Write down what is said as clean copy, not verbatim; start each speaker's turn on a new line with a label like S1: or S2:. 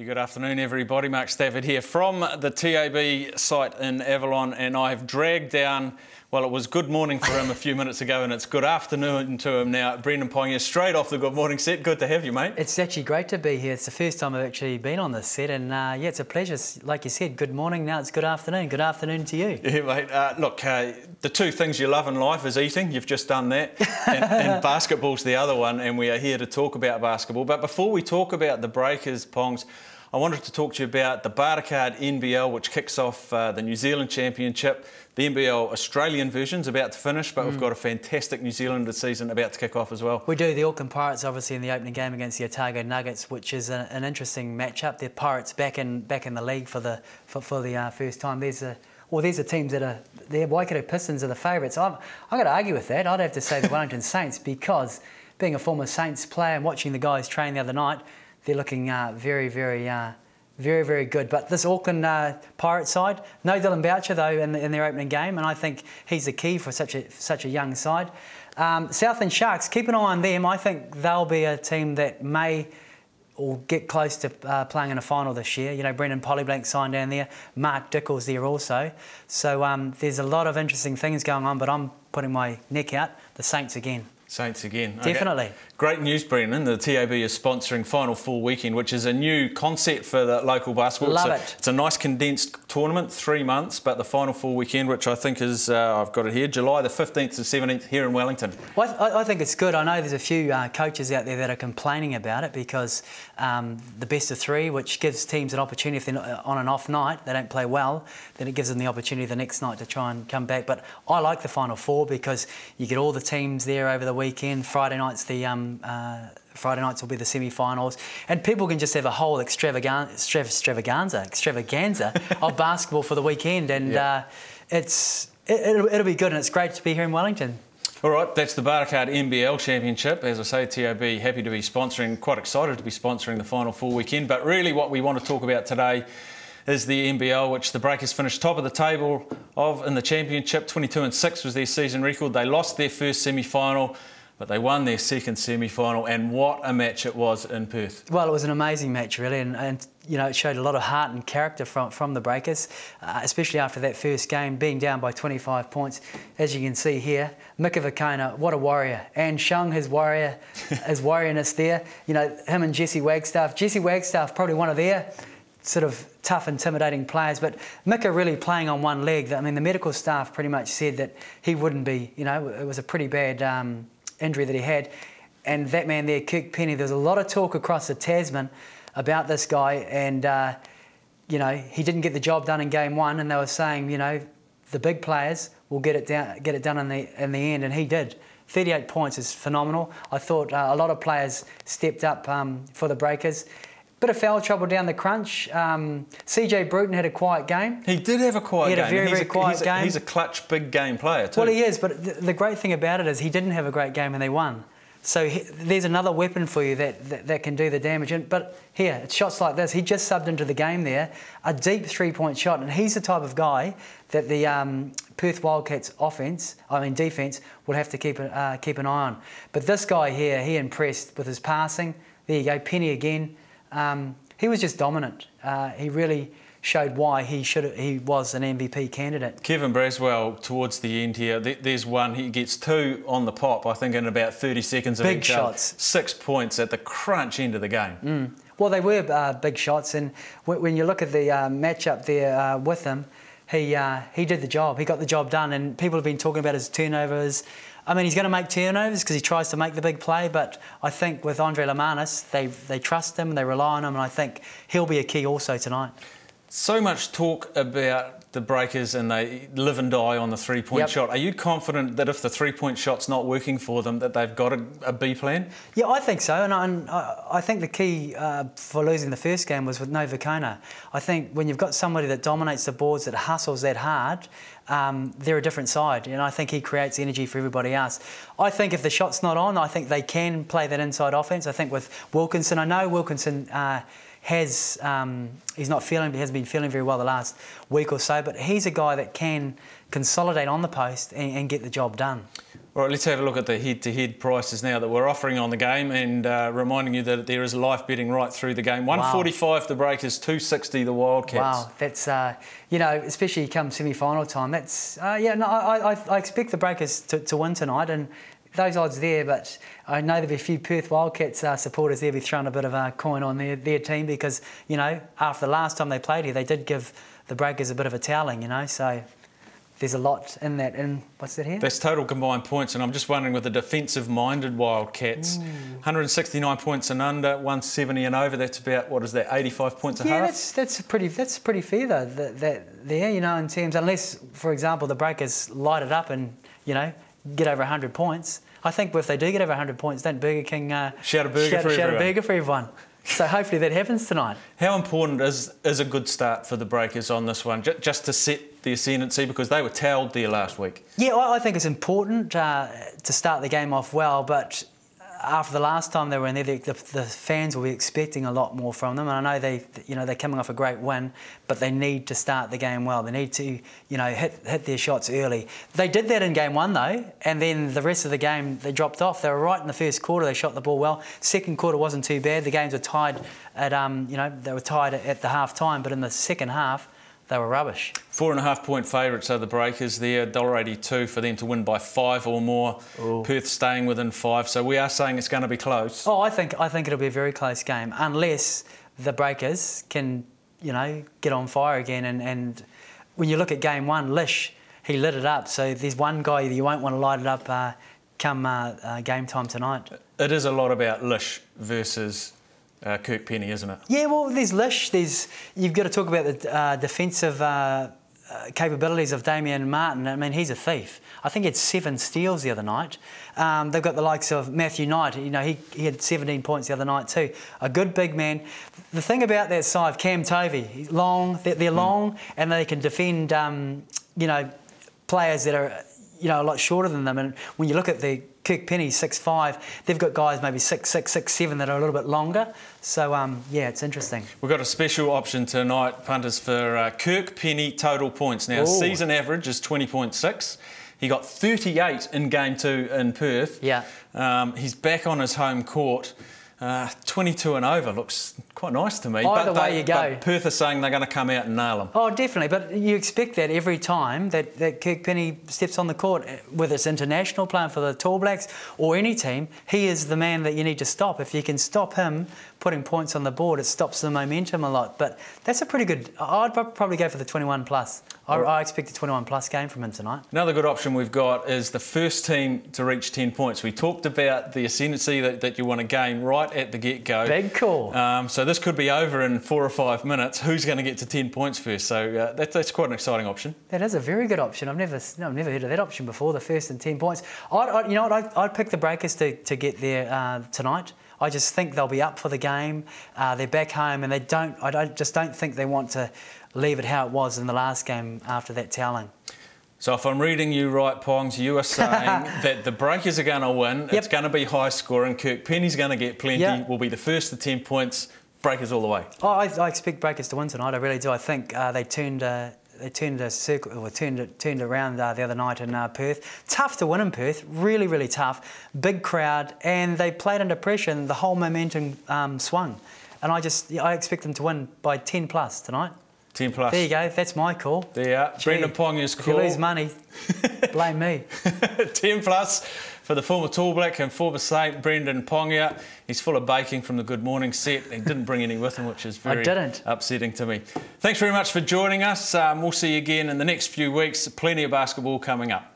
S1: Good afternoon, everybody. Mark Stafford here from the TAB site in Avalon, and I've dragged down, well, it was good morning for him a few minutes ago, and it's good afternoon to him now. Brendan Pongia, straight off the good morning set. Good to have you, mate.
S2: It's actually great to be here. It's the first time I've actually been on this set, and yeah, it's a pleasure. Like you said, good morning. Now it's good afternoon. Good afternoon to you.
S1: Yeah, mate. Look, the two things you love in life is eating. You've just done that, and basketball's the other one, and we are here to talk about basketball. But before we talk about the Breakers, Pongs, I wanted to talk to you about the Wildcats NBL, which kicks off the New Zealand Championship. The NBL Australian version's about to finish, but we've got a fantastic New Zealand season about to kick off as well.
S2: We do. The Auckland Pirates, obviously, in the opening game against the Otago Nuggets, which is an interesting matchup. The Pirates back in the league for the first time. These are teams that are the Waikato Pistons are the favourites. I've got to argue with that. I'd have to say the Wellington Saints, because being a former Saints player and watching the guys train the other night, they're looking very, very good. But this Auckland Pirates side, no Dylan Boucher though in their opening game, and I think he's the key for such a young side. Southland Sharks, keep an eye on them. I think they'll be a team that may or get close to playing in a final this year. You know, Brendan Pollyblank signed down there, Mark Dickel's there also. So there's a lot of interesting things going on, but I'm putting my neck out. The Saints again.
S1: Saints again.
S2: Definitely.
S1: Okay. Great news, Brendan. The TAB is sponsoring Final Four Weekend, which is a new concept for the local basketball.
S2: Love it.
S1: It's a nice condensed tournament, 3 months, but the Final Four Weekend, which I think is, I've got it here, July the 15th to 17th here in Wellington.
S2: Well, I think it's good. I know there's a few coaches out there that are complaining about it because the best of three, which gives teams an opportunity, if they're not on an off night, they don't play well, then it gives them the opportunity the next night to try and come back. But I like the Final Four because you get all the teams there over the weekend. Friday nights will be the semi-finals, and people can just have a whole extravaganza of basketball for the weekend, and it'll be good, and it's great to be here in Wellington.
S1: All right, that's the Wildcats NBL Championship. As I say, TAB happy to be sponsoring, quite excited to be sponsoring the Final Four Weekend. But really what we want to talk about today is the NBL, which the Breakers finished top of the table of in the championship. 22-6 was their season record. They lost their first semi-final, but they won their second semi-final, and what a match it was in Perth. Well,
S2: it was an amazing match, really, and you know, it showed a lot of heart and character from the Breakers, especially after that first game, being down by 25 points. As you can see here, Mika Vakona, what a warrior, and showing his warriorness there. You know, him and Jesse Wagstaff. Jesse Wagstaff, probably one of their sort of tough, intimidating players, but Mika really playing on one leg. I mean, the medical staff pretty much said that he wouldn't be, you know, it was a pretty bad injury that he had. And that man there, Kirk Penny, there's a lot of talk across the Tasman about this guy, and you know, he didn't get the job done in game one, and they were saying, you know, the big players will get it done in the end, and he did. 38 points is phenomenal. I thought a lot of players stepped up for the Breakers. Bit of foul trouble down the crunch. CJ Bruton had a quiet game.
S1: He did have a quiet game.
S2: He had a very quiet game.
S1: He's a clutch, big game player too.
S2: Well, he is, but the great thing about it is he didn't have a great game and they won. So there's another weapon for you that can do the damage. But here, it's shots like this. He just subbed into the game there, a deep three-point shot, and he's the type of guy that the Perth Wildcats defence, will have to keep an eye on. But this guy here, he impressed with his passing. There you go, Penny again. He was just dominant. He really showed why he was an MVP candidate.
S1: Kevin Braswell, towards the end here, there's one, he gets two on the pop, I think in about 30 seconds of
S2: big
S1: each
S2: shots.
S1: 6 points at the crunch end of the game.
S2: Well, they were big shots, and when you look at the matchup there with him, he did the job. He got the job done, and people have been talking about his turnovers. I mean, he's going to make turnovers because he tries to make the big play, but I think with Andre Lamanis, they trust him, they rely on him, and I think he'll be a key also tonight.
S1: So much talk about the Breakers, and they live and die on the three-point shot. Are you confident that if the three-point shot's not working for them, that they've got a B plan? Yeah,
S2: I think so, and I think the key for losing the first game was with no Vakona. I think when you've got somebody that dominates the boards, that hustles that hard, they're a different side, and I think he creates energy for everybody else. I think if the shot's not on, I think they can play that inside offense. I think with Wilkinson, I know Wilkinson he hasn't been feeling very well the last week or so, but he's a guy that can consolidate on the post and get the job done.
S1: All right, let's have a look at the head-to-head prices now that we're offering on the game, and reminding you that there is live betting right through the game. 145 the Breakers, 260 the Wildcats.
S2: Wow, that's especially come semi-final time. That's I expect the Breakers to win tonight, and those odds there. But I know there'll be a few Perth Wildcats supporters there be throwing a bit of a coin on their team because after the last time they played here, they did give the Breakers a bit of a toweling. So. There's a lot in that. And what's that here? That's
S1: total combined points. And I'm just wondering, with the defensive-minded Wildcats, 169 points and under, 170 and over. That's about, what is that, 85 points a half?
S2: Yeah, that's pretty fair though. That there, in terms, unless, for example, the Breakers light it up and get over 100 points. I think if they do get over 100 points, don't Burger King shout a burger for everyone. So hopefully that happens tonight. How
S1: important is a good start for the Breakers on this one, just to set the ascendancy, because they were towelled there last week? Yeah,
S2: I think it's important to start the game off well, but after the last time they were in there, the fans will be expecting a lot more from them. And I know they're coming off a great win, but they need to start the game well. They need to hit their shots early. They did that in game one though, and then the rest of the game they dropped off. They were right in the first quarter. They shot the ball well. Second quarter wasn't too bad. The games were tied at they were tied at the half time, but in the second half they were rubbish.
S1: 4.5 point favourites are the Breakers there, $1.82 for them to win by 5 or more. Ooh. Perth staying within 5, so we are saying it's going to be close.
S2: Oh, I think it'll be a very close game, unless the Breakers can, get on fire again. And when you look at game one, Lish, he lit it up. So there's one guy you won't want to light it up come game time tonight.
S1: It is a lot about Lish versus Kirk Penny, isn't it?
S2: Yeah, well, there's Lish. You've got to talk about the defensive capabilities of Damien Martin. I mean, he's a thief. I think he had 7 steals the other night. They've got the likes of Matthew Knight. He had 17 points the other night too. A good big man. The thing about that side, Cam Tovey, he's long. They're long, and they can defend. Players that are a lot shorter than them. And when you look at the Kirk Penny 6'5", they've got guys maybe 6'6", 6'7" that are a little bit longer. So, it's interesting.
S1: We've got a special option tonight, punters, for Kirk Penny total points. Now, season average is 20.6. He got 38 in Game 2 in Perth.
S2: Yeah.
S1: He's back on his home court. 22 and over looks quite nice to me.
S2: Either way you go.
S1: But Perth are saying they're going to come out and nail him.
S2: Oh, definitely. But you expect that every time that Kirk Penny steps on the court, whether it's international playing for the Tall Blacks or any team, he is the man that you need to stop. If you can stop him putting points on the board, it stops the momentum a lot. But that's a pretty good... I'd probably go for the 21 plus. I expect a 21 plus game from him tonight.
S1: Another good option we've got is the first team to reach 10 points. We talked about the ascendancy that you want to gain right at the get-go.
S2: Big call.
S1: So this could be over in 4 or 5 minutes. Who's going to get to 10 points first? So that's quite an exciting option.
S2: That is a very good option. I've never heard of that option before, the first and 10 points. I'd pick the Breakers to get there tonight. I just think they'll be up for the game. They're back home, and I just don't think they want to leave it how it was in the last game after that toweling.
S1: So if I'm reading you right, Pongs, you are saying that the Breakers are going to win. Yep. It's going to be high scoring. Kirk Penny's going to get plenty. Yep. Will be the first to 10 points. Breakers all the way.
S2: Oh, I expect Breakers to win tonight. I really do. I think they turned a circle, or turned around the other night in Perth. Tough to win in Perth, really, really tough. Big crowd, and they played under pressure, and the whole momentum swung. And I expect them to win by 10 plus tonight.
S1: 10 plus.
S2: There you go. That's my call.
S1: There you are. Brendan Ponga's call.
S2: If you lose money, blame me.
S1: 10 plus for the former Tall Black and former Saint, Brendan Ponga. He's full of baking from the Good Morning set. He didn't bring any with him, which is very upsetting to me. Thanks very much for joining us. We'll see you again in the next few weeks. Plenty of basketball coming up.